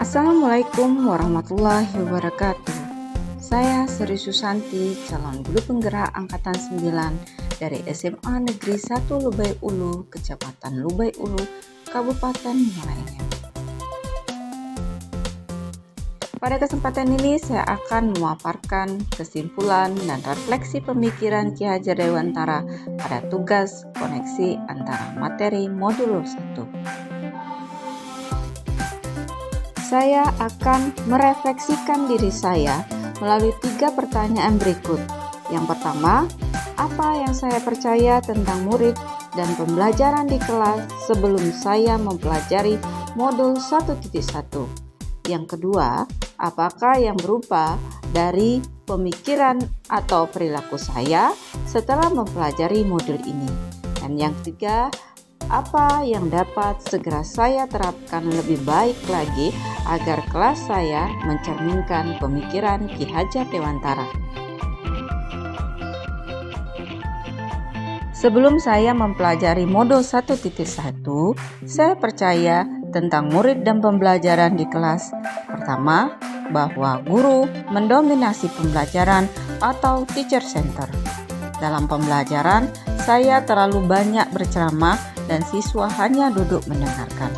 Assalamualaikum warahmatullahi wabarakatuh. Saya Sri Susanti, calon guru penggerak angkatan 9 dari SMA Negeri 1 Lubai Ulu, Kecamatan Lubai Ulu, Kabupaten Muara. Pada kesempatan ini saya akan memaparkan kesimpulan dan refleksi pemikiran Ki Hajar Dewantara pada tugas koneksi antara materi modul 1. Saya akan merefleksikan diri saya melalui 3 pertanyaan berikut. Yang pertama, apa yang saya percaya tentang murid dan pembelajaran di kelas sebelum saya mempelajari modul 1.1? Yang kedua, apakah yang berubah dari pemikiran atau perilaku saya setelah mempelajari modul ini? Dan yang ketiga, apa yang dapat segera saya terapkan lebih baik lagi agar kelas saya mencerminkan pemikiran Ki Hajar Dewantara. Sebelum saya mempelajari modul 1.1, saya percaya tentang murid dan pembelajaran di kelas. Pertama, bahwa guru mendominasi pembelajaran atau teacher center. Dalam pembelajaran, saya terlalu banyak berceramah dan siswa hanya duduk mendengarkan.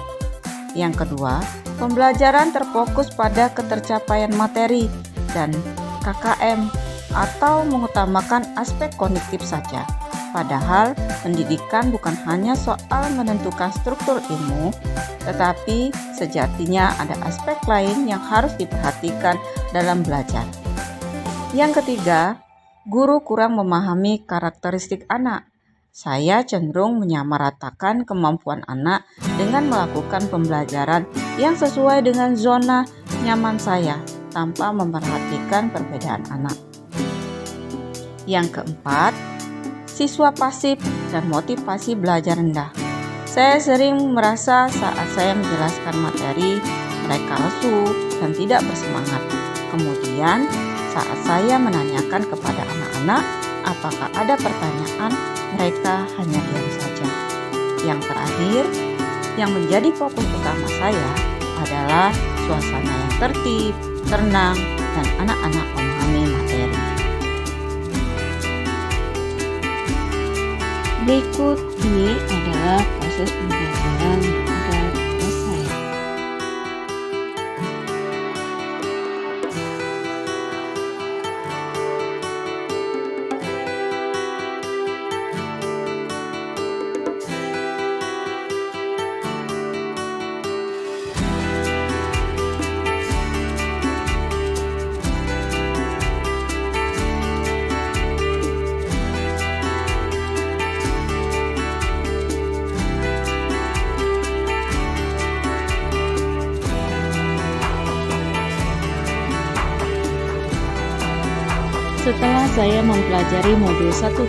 Yang kedua, pembelajaran terfokus pada ketercapaian materi dan KKM atau mengutamakan aspek kognitif saja. Padahal pendidikan bukan hanya soal menentukan struktur ilmu, tetapi sejatinya ada aspek lain yang harus diperhatikan dalam belajar. Yang ketiga, guru kurang memahami karakteristik anak. Saya cenderung menyamaratakan kemampuan anak dengan melakukan pembelajaran yang sesuai dengan zona nyaman saya tanpa memperhatikan perbedaan anak. Yang keempat, siswa pasif dan motivasi belajar rendah. Saya sering merasa saat saya menjelaskan materi, mereka lesu dan tidak bersemangat. Kemudian, saat saya menanyakan kepada anak-anak apakah ada pertanyaan, mereka hanya diam saja. Yang terakhir, yang menjadi fokus utama saya adalah suasana yang tertib, tenang, dan anak-anak memahami materi. Berikut ini adalah proses pembelajaran yang ada di kelas saya. Setelah saya mempelajari modul 1.1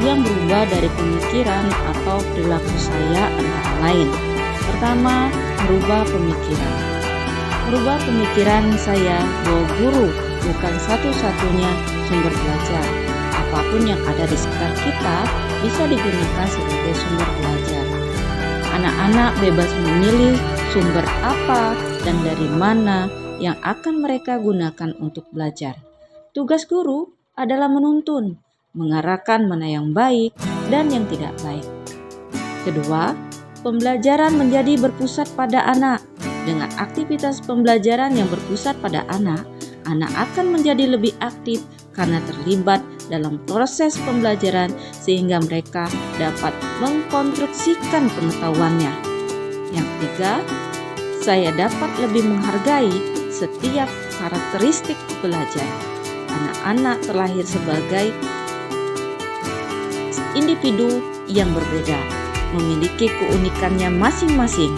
yang berubah dari pemikiran atau perilaku saya antara lain. Pertama, merubah pemikiran. Merubah pemikiran saya bahwa guru bukan satu-satunya sumber belajar. Apapun yang ada di sekitar kita bisa digunakan sebagai sumber belajar. Anak-anak bebas memilih sumber apa dan dari mana yang akan mereka gunakan untuk belajar. Tugas guru adalah menuntun, mengarahkan mana yang baik dan yang tidak baik. Kedua, pembelajaran menjadi berpusat pada anak. Dengan aktivitas pembelajaran yang berpusat pada anak akan menjadi lebih aktif karena terlibat dalam proses pembelajaran sehingga mereka dapat mengkonstruksikan pengetahuannya. Yang ketiga, saya dapat lebih menghargai setiap karakteristik belajar. Anak-anak terlahir sebagai individu yang berbeda, memiliki keunikannya masing-masing.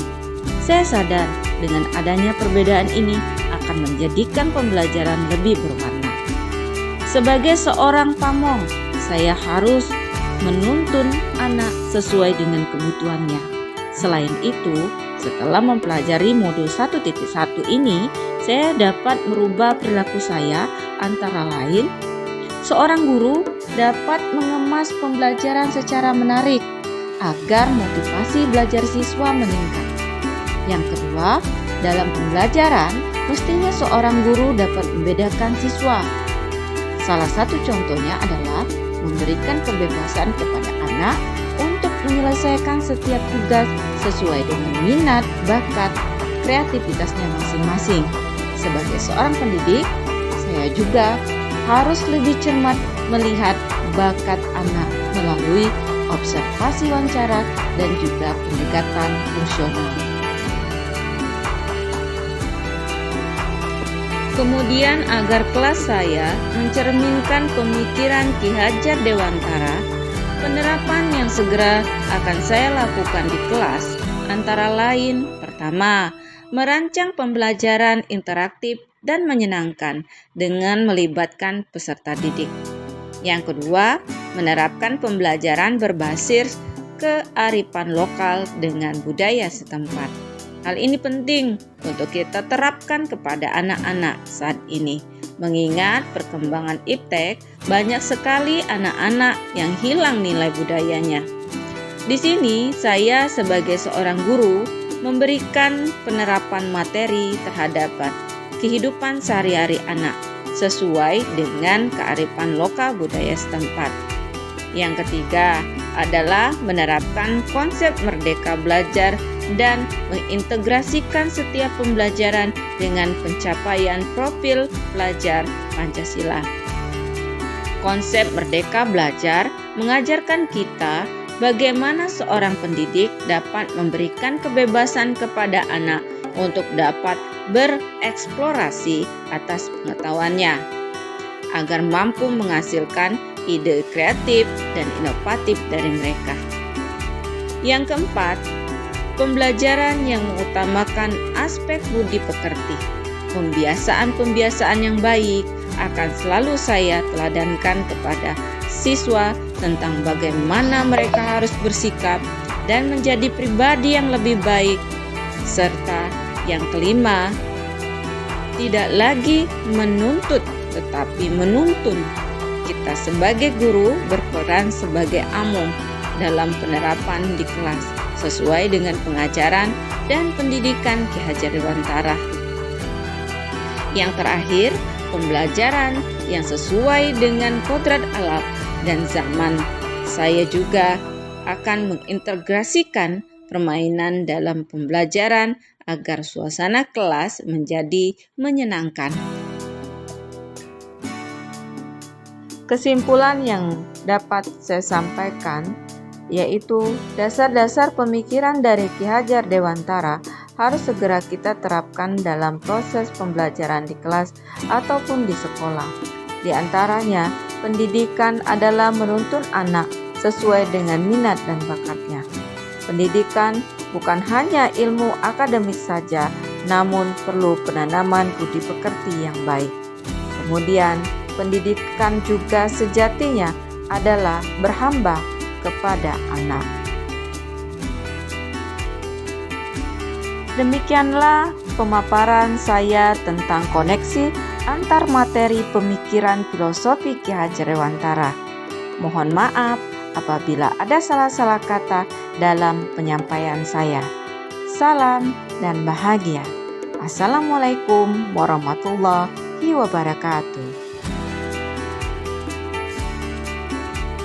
Saya sadar dengan adanya perbedaan ini akan menjadikan pembelajaran lebih berwarna. Sebagai seorang pamong, saya harus menuntun anak sesuai dengan kebutuhannya. Selain itu, setelah mempelajari modul 1.1 ini, saya dapat merubah perilaku saya, antara lain, seorang guru dapat mengemas pembelajaran secara menarik agar motivasi belajar siswa meningkat. Yang kedua, Dalam pembelajaran, mestinya seorang guru dapat membedakan siswa. Salah satu contohnya adalah memberikan kebebasan kepada anak untuk menyelesaikan setiap tugas sesuai dengan minat, bakat, kreativitasnya masing-masing. Sebagai seorang pendidik, saya juga harus lebih cermat melihat bakat anak melalui observasi wawancara dan juga pendekatan fungsional. Kemudian agar kelas saya mencerminkan pemikiran Ki Hajar Dewantara, penerapan yang segera akan saya lakukan di kelas antara lain: pertama, merancang pembelajaran interaktif dan menyenangkan dengan melibatkan peserta didik. Yang kedua, menerapkan pembelajaran berbasis kearifan lokal dengan budaya setempat. Hal ini penting untuk kita terapkan kepada anak-anak saat ini, mengingat perkembangan iptek banyak sekali anak-anak yang hilang nilai budayanya. Di sini saya sebagai seorang guru memberikan penerapan materi terhadap kehidupan sehari-hari anak sesuai dengan kearifan lokal budaya setempat. Yang ketiga adalah menerapkan konsep merdeka belajar dan mengintegrasikan setiap pembelajaran dengan pencapaian profil pelajar Pancasila. Konsep merdeka belajar mengajarkan kita bagaimana seorang pendidik dapat memberikan kebebasan kepada anak untuk dapat bereksplorasi atas pengetahuannya, agar mampu menghasilkan ide kreatif dan inovatif dari mereka. Yang keempat, pembelajaran yang mengutamakan aspek budi pekerti. Pembiasaan-pembiasaan yang baik akan selalu saya teladankan kepada siswa tentang bagaimana mereka harus bersikap dan menjadi pribadi yang lebih baik. Serta yang kelima, tidak lagi menuntut tetapi menuntun. Kita sebagai guru berperan sebagai among dalam penerapan di kelas sesuai dengan pengajaran dan pendidikan Ki Hajar Dewantara. Yang terakhir, pembelajaran yang sesuai dengan kodrat alam dan zaman. Saya juga akan mengintegrasikan permainan dalam pembelajaran agar suasana kelas menjadi menyenangkan. Kesimpulan yang dapat saya sampaikan yaitu dasar-dasar pemikiran dari Ki Hajar Dewantara harus segera kita terapkan dalam proses pembelajaran di kelas ataupun di sekolah. Di antaranya, pendidikan adalah menuntun anak sesuai dengan minat dan bakatnya. Pendidikan bukan hanya ilmu akademis saja, namun perlu penanaman budi pekerti yang baik. Kemudian, pendidikan juga sejatinya adalah berhamba kepada anak. Demikianlah pemaparan saya tentang koneksi antar materi pemikiran filosofi Ki Hajar Dewantara. Mohon maaf apabila ada salah-salah kata dalam penyampaian saya. Salam dan bahagia. Assalamualaikum warahmatullahi wabarakatuh.